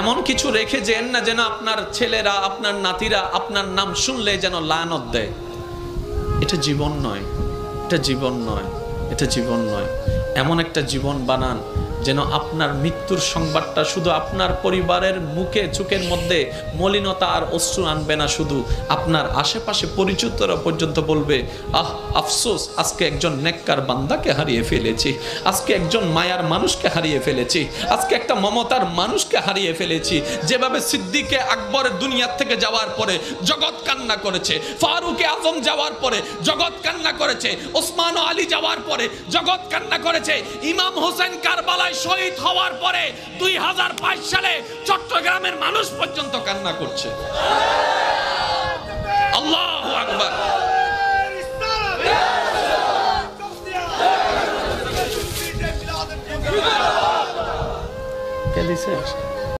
এমন কিছু রেখে যেন না যেন আপনার ছেলেরা আপনার নাতিরা আপনার নাম শুনলে যেন লানত দেয়। এটা জীবন নয়, এটা জীবন নয়, এটা জীবন নয়। এমন একটা জীবন বানান যেন আপনার মৃত্যুর সংবাদটা শুধু আপনার পরিবারের মুখে চোখের মধ্যে মলিনতা আর অশ্রু আনবে না, শুধু আপনার আশেপাশে পরিচিতরা পর্যন্ত বলবে, আহ আফসোস, আজকে একজন নেককার বান্দাকে হারিয়ে ফেলেছি, আজকে একজন মায়ার মানুষকে হারিয়ে ফেলেছি, আজকে একটা মমতার মানুষকে হারিয়ে ফেলেছি। যেভাবে সিদ্দিকে আকবর দুনিয়ার থেকে যাওয়ার পরে জগৎ কান্না করেছে, ফারুকে আজম যাওয়ার পরে জগৎ কান্না করেছে, ওসমান ও আলী যাওয়ার পরে জগৎ কান্না করেছে, ইমাম হোসেন কারবালায় শহীদ হওয়ার পরে 2005 সালে চট্টগ্রামের মানুষ পর্যন্ত কান্না করছে। আল্লাহু আকবার। কে দিছে?